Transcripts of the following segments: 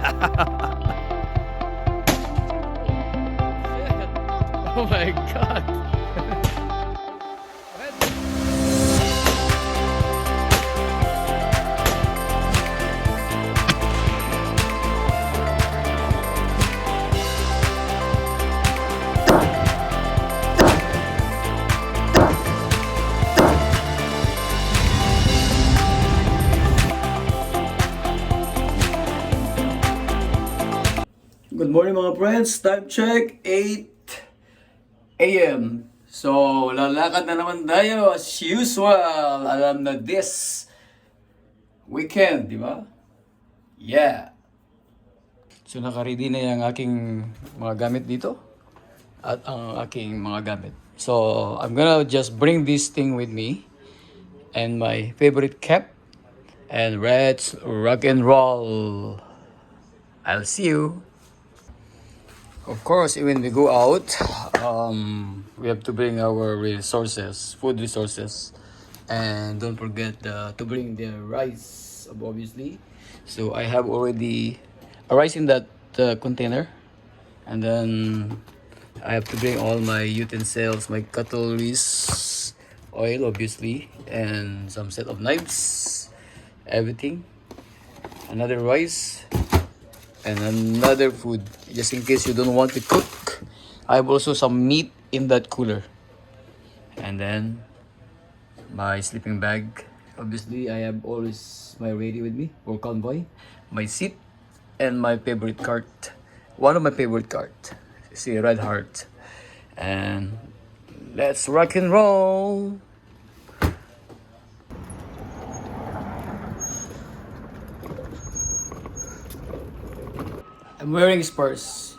Oh my God. Good morning mga friends, time check 8 a.m. So lalakad na naman tayo as usual. Alam na this weekend, di ba? Yeah. So naka-ready na yung aking mga gamit dito at ang aking mga gamit. So I'm gonna just bring this thing with me and my favorite cap and let's rock and roll. I'll see you. Of course, when we go out, we have to bring our resources, food resources, and don't forget to bring the rice, obviously. So I have already a rice in that container, and then I have to bring all my utensils, my cutleries, oil, obviously, and some set of knives, everything. Another rice. And another food, just in case you don't want to cook. I have also some meat in that cooler. And then my sleeping bag. Obviously, I have always my radio with me, or convoy, my seat, and my favorite cart. One of my favorite cart. See, Red Heart. And let's rock and roll. I'm wearing Spurs.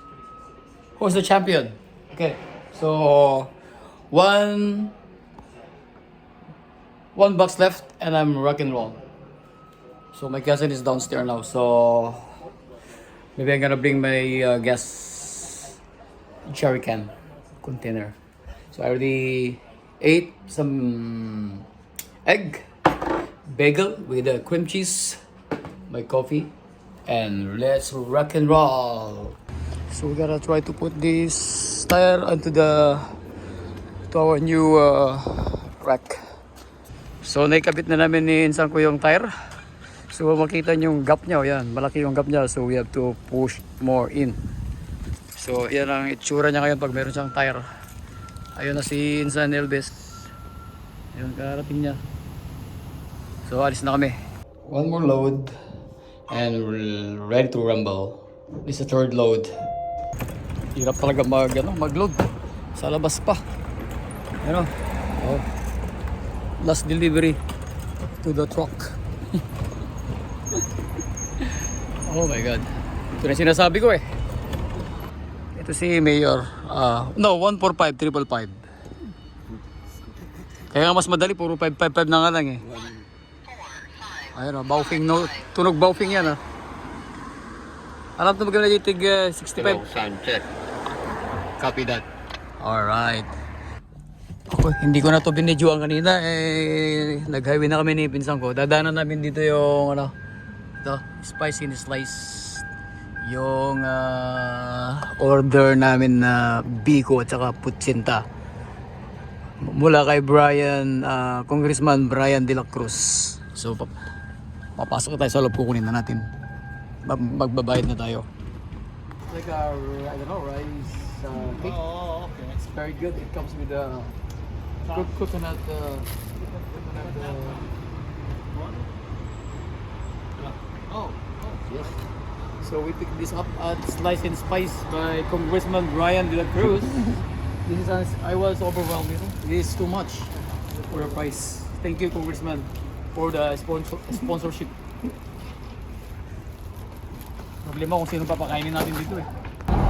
Who's the champion? Okay, so one box left, and I'm rock and roll. So my cousin is downstairs now. So maybe I'm gonna bring my gas jerry can container. So I already ate some egg, bagel with cream cheese, my coffee. And let's rock and roll. So we gotta try to put this tire onto our new rack. So naikabit na namin ni Insan ko yung tire. So makita nyo yung gap niya, yan, malaki yung gap niya. So we have to push more in. So yan ang itsura niya ngayon pag meron siyang tire. Ayun na si Insan Elvis. Ayun, karating niya. So alis na kami. One more load. And we're ready to rumble. This is the third load. Hirap talaga mag-load. Sa labas pa. Ano? Oh. Last delivery to the truck. Oh my God. Ito na sinasabi ko eh. Ito si Mayor. No, 145, 555. Kaya nga mas madali, puro 555 na nga lang eh. Ayun o, Baofeng, no, tunog Baofeng yan Alam mo maganda dito 65? Sound check. Copy that. Alright. Ako, hindi ko na to binidyoan kanina nag-highway na kami ni pinsan ko. Dadaanan namin dito yung ito, spicy and slice. Yung order namin na biko at saka putsinta. Mula kay Congressman Brian De La Cruz. So, papasok na tayo sa loob, kukunin na natin. Magbabayad na tayo. Like I don't know, rice cake. Oh, okay. It's very good. It comes with coconut. Oh, yes. So we picked this up at Slice and Spice by Congressman Brian De La Cruz. This is I was overwhelmed. This is too much for the price. Thank you, Congressman, for the sponsorship. Problema kung sino papakainin natin dito eh.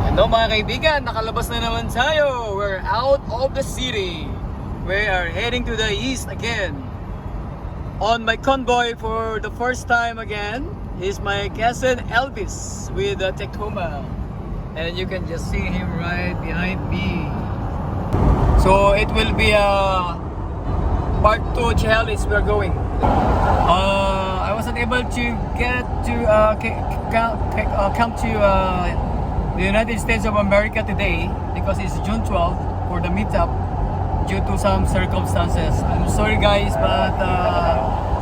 Hello mga kaibigan, nakalabas na naman tayo. We're out of the city. We are heading to the east again. On my convoy for the first time again is my cousin Elvis with the Tacoma. And you can just see him right behind me. So it will be a part 2 Chehalis we're going. I wasn't able to get to come to the United States of America today because it's June 12th for the meetup due to some circumstances. I'm sorry guys, but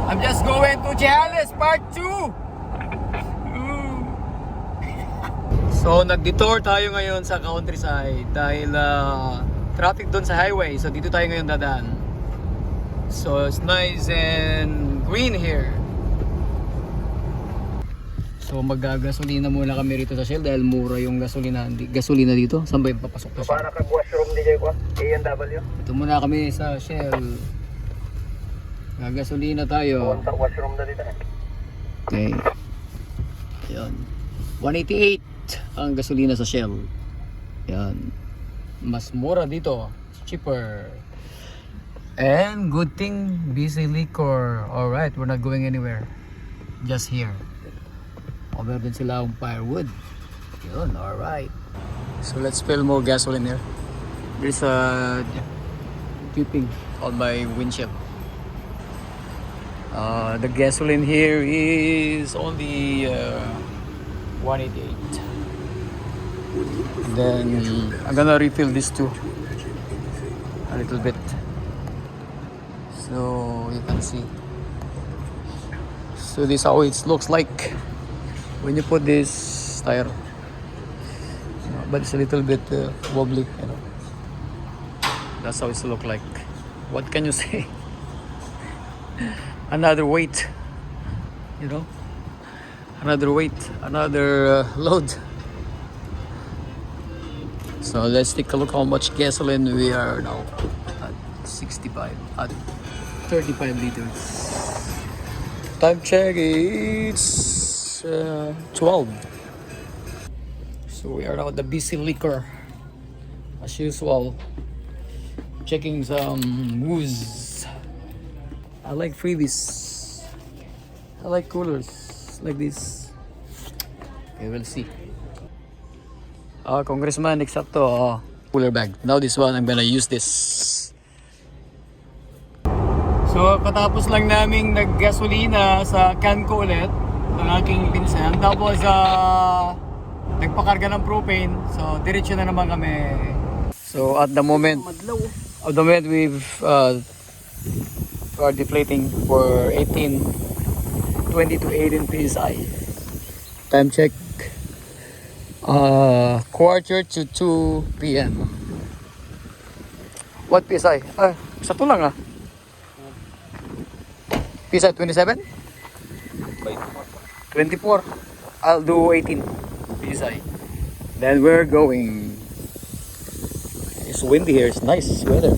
I'm just going to Chehalis Part 2. So nag-detour tayo ngayon sa countryside dahil traffic doon sa highway. So dito tayo ngayon dadaan. So it's nice and green here. So mag-gasolina muna kami rito sa Shell dahil mura yung gasolina dito. Saan ba yung papasok na siya? Para kag-washroom DJ ko, A&W. Ito muna kami sa Shell. Gagasolina tayo. Washroom na dito. Okay. Ayun. 188 ang gasolina sa Shell. Yan. Mas mura dito. It's cheaper. And good thing, busy liquor. Alright, we're not going anywhere. Just here. Over din sila ang firewood. Yun, alright. So let's fill more gasoline here. There's a dripping on my windshield. The gasoline here is only 188. Then I'm gonna refill this too a little bit so you can see. So this is how it looks like when you put this tire, but it's a little bit wobbly, you know. That's how it looks like. What can you say? Another weight, you know, another weight, another load. So let's take a look how much gasoline we are now at 65 at 35 liters. Time check, it's 12. So we are now at the BC Liquor as usual, checking some moves. I like freebies. I like coolers like this. Okay, we'll see. Congressman, eksakto. Cooler bag. Now this one, I'm gonna use this. So, katapos lang naming naggasolina sa can ko ulit ng aking pinsan. Tapos, nagpakarga ng propane. So, diretso na naman kami. So, at the moment we've are deflating for 20 to 18 PSI. Time check. Quarter to 2 p.m. What PSI? Sa to lang PSI 27? 24. I'll do 18 PSI. Then we're going. It's windy here. It's nice weather.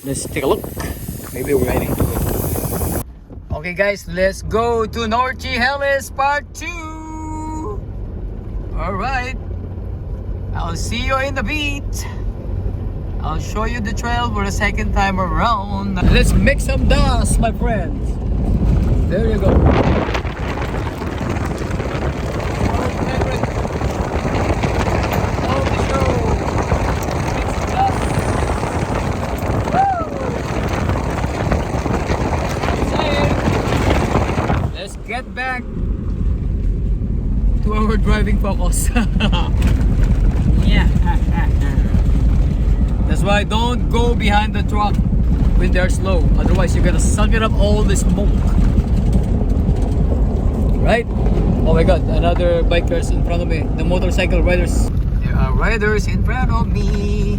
Let's take a look. Maybe we're riding to it. Okay guys, let's go to North Chehalis Part 2. Alright. I'll see you in the beat. I'll show you the trail for the second time around. Let's make some dust, my friends. There you go. Get back to our driving focus. Yeah. That's why don't go behind the truck when they're slow. Otherwise you're gonna suck it up all the smoke. Right? Oh my god, another bikers in front of me. The motorcycle riders. There are riders in front of me.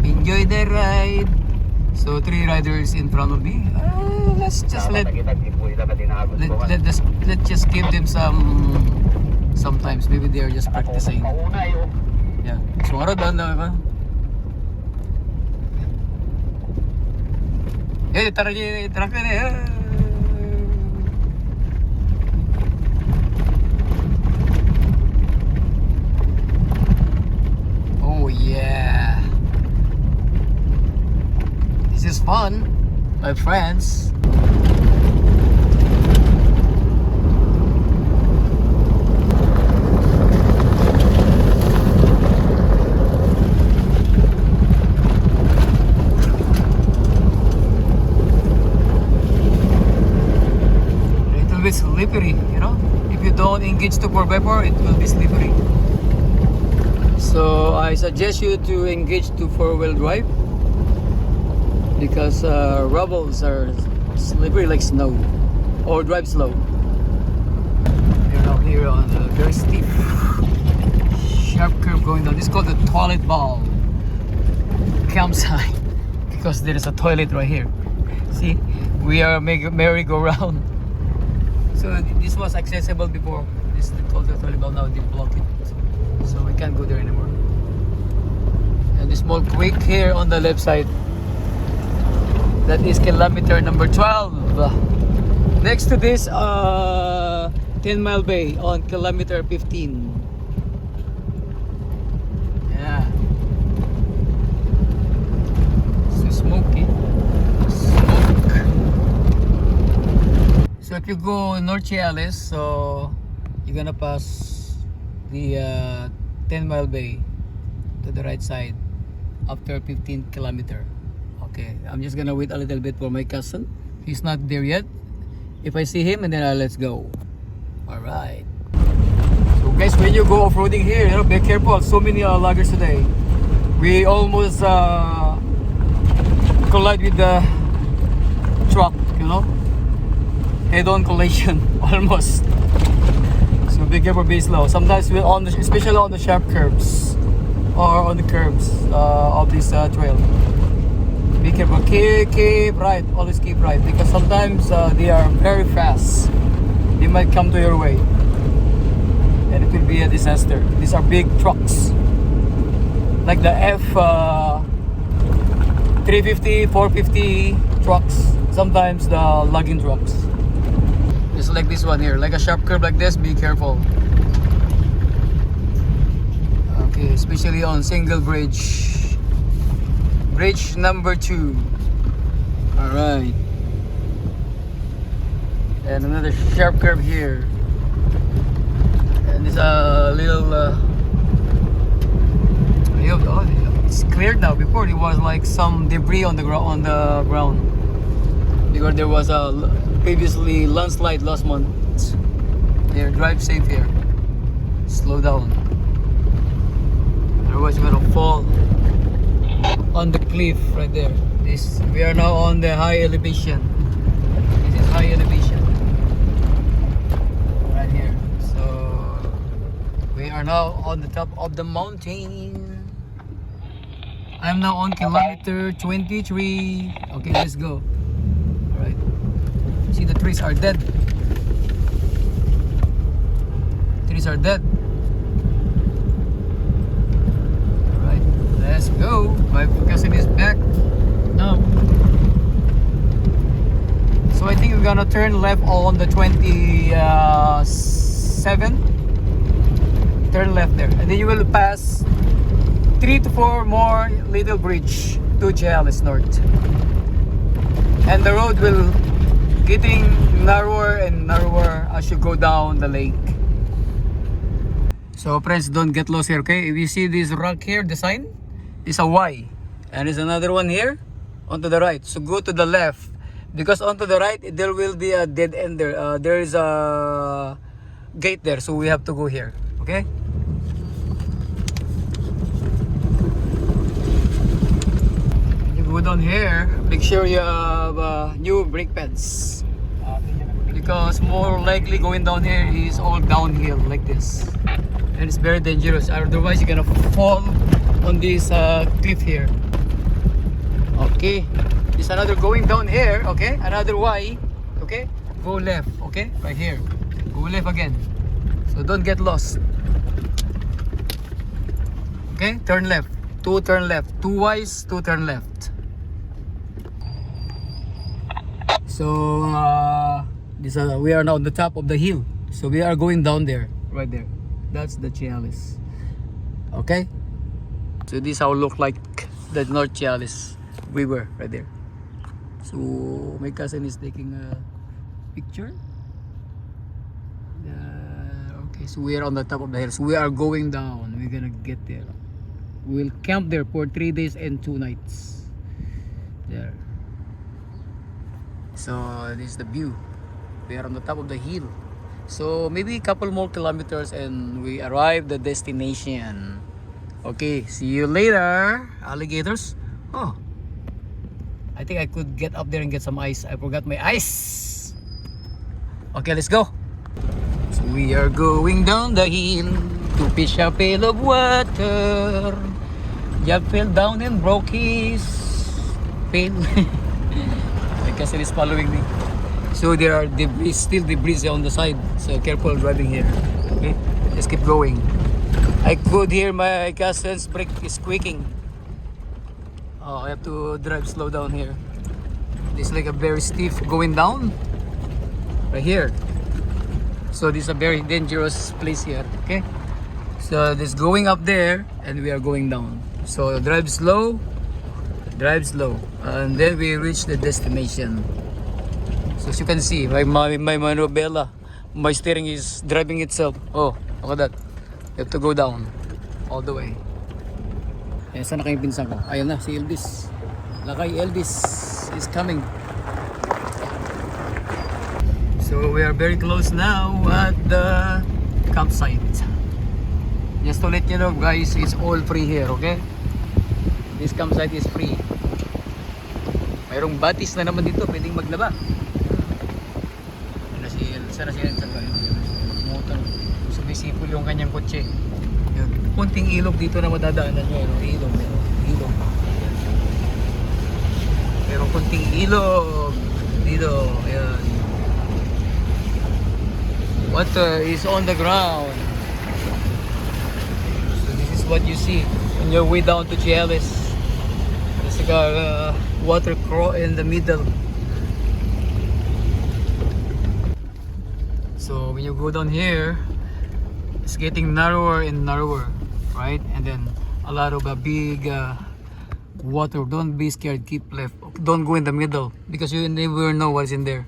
Enjoy the ride. So 3 riders in front of me. Let's just let's just give them sometimes maybe they are just practicing. Yeah. So dahan lang ka. Tara ni truck na eh. Oh yeah. This is fun, my friends. it's slippery, you know. If you don't engage to 4x4, it will be slippery. So I suggest you to engage to 4-wheel drive because rubbles are slippery like snow, or drive slow. You're out here on a very steep, sharp curve going down. This is called the toilet bowl campsite because there is a toilet right here. See, we are merry-go-round. So this was accessible before. This is called the toilet bowl. Now they block it, so we can't go there anymore. And the small creek here on the left side. That is kilometer number 12. Next to this, 10 Mile Bay on kilometer 15. Yeah. So smoky. Smoke. So if you go North Ciales, so you're gonna pass the 10 Mile Bay to the right side after 15 kilometer. Okay, I'm just gonna wait a little bit for my cousin. He's not there yet. If I see him, and then let's go. All right. So guys, when you go off-roading here, you know, be careful. So many loggers today. We almost collide with the truck, you know, head-on collision almost. So be careful, be slow. Sometimes we're on the, especially on the sharp curves or on the curves of this trail. Be careful, keep right, always keep right, because sometimes they are very fast. They might come to your way and it will be a disaster. These are big trucks like the F350, 450 trucks, sometimes the logging trucks. Just like this one here, like a sharp curve like this, be careful. Okay, especially on single bridge. Bridge number 2. Alright. And another sharp curve here. And it's a little it's cleared now. Before there was like some debris on the ground because there was a previously landslide last month. Here, drive safe here. Slow down. Otherwise you're gonna fall on the cliff right there. We are now on the high elevation. This is high elevation right here. So we are now on the top of the mountain. I'm now on kilometer 23. Okay, let's go. All right. See, the trees are dead. Trees are dead. Let's go. My cousin is back now. So I think we're gonna turn left on the 27. Turn left there, and then you will pass 3 to 4 more little bridge to Ciales North. And the road will getting narrower and narrower as you go down the lake. So friends, don't get lost here, okay? If you see this rock here, the sign is a Y, and there's another one here onto the right. So go to the left, because onto the right there will be a dead end there. There is a gate there, so we have to go here. Okay. You go down here. Make sure you have new brake pads, because more likely going down here is all downhill like this, and it's very dangerous. Otherwise, you're gonna fall on this cliff here. Okay, there's another going down here. Okay, another Y. Okay, go left. Okay, right here, go left again, so don't get lost. Okay, turn left, 2 turn left, 2 Ys, 2 turn left. So we are now on the top of the hill, so we are going down there, right there. That's the Ciales. Okay. So this how look like the North Ciales River right there. So my cousin is taking a picture. Okay, so we are on the top of the hill. So we are going down. We're gonna get there. We'll camp there for 3 days and 2 nights. There. So this is the view. We are on the top of the hill. So maybe a couple more kilometers and we arrive the destination. Okay, see you later, alligators. Oh, I think I could get up there and get some ice. I forgot my ice. Okay, let's go. So we are going down the hill to fish a pail of water. Jack fell down and broke his pail. My cousin is following me. So there are debris, still debris on the side. So careful driving here. Okay, let's keep going. I could hear my cousin's brake is squeaking. Oh, I have to drive slow down here. It's like a very stiff going down. Right here. So this is a very dangerous place here. Okay. So this going up there and we are going down. So drive slow, and then we reach the destination. So as you can see, my manubela, my steering is driving itself. Oh, look at that. You have to go down all the way. Ayan, saan na kayong pinsan ko? Ayan na, si Elvis. Lakay Elvis is coming. So we are very close now at the campsite. Just to let you know guys, it's all free here, okay? This campsite is free. Mayroong batis na naman dito, pwedeng maglaba. Sana siya sa motor. Sumisipol yung kanyang kotse. Yun. Kunting ilog dito na madadaanan nyo. Ilog. Pero kunting ilog dito. Ayan. Water is on the ground. So this is what you see on your way down to Chehalis. There's like a water crow in the middle. So when you go down here, it's getting narrower and narrower, right? And then a lot of big water. Don't be scared, keep left. Don't go in the middle because you never know what's in there.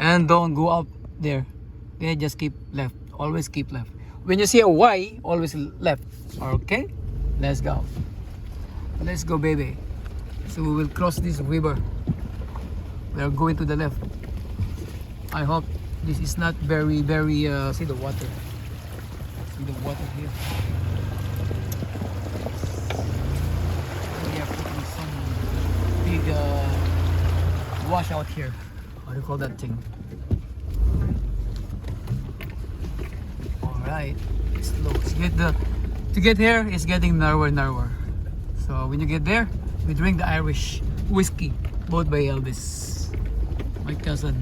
And don't go up there. Okay, just keep left. Always keep left. When you see a Y, always left. Okay? Let's go. Let's go, baby. So we will cross this river. We are going to the left. I hope this is not very see the water. See the water here. We are putting some big washout here. What do you call that thing? Alright, it's slow. To get here, it's getting narrower and narrower. So when you get there, we drink the Irish whiskey, bought by Elvis, my cousin.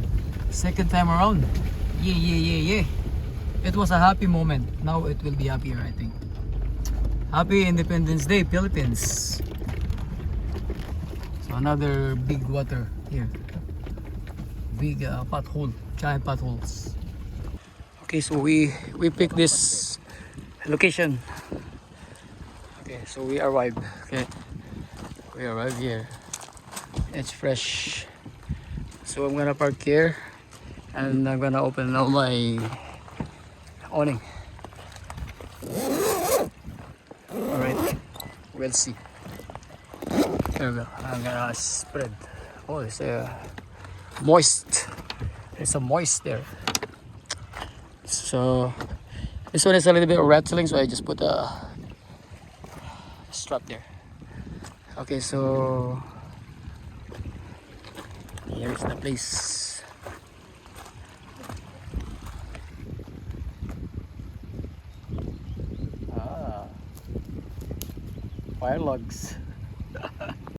Second time around. Yeah. It was a happy moment. Now it will be happier, I think. Happy Independence Day, Philippines. So another big water here. Big pothole, giant potholes. Okay, so we picked this location. Okay, so we arrived. Okay, we arrived here. It's fresh. So I'm gonna park here. And I'm gonna open now my awning. Alright, we'll see. There we go. I'm gonna spread. Oh, it's moist. There's some moist there. So this one is a little bit rattling, so I just put a strap there. Okay, so here is the place. Fire logs.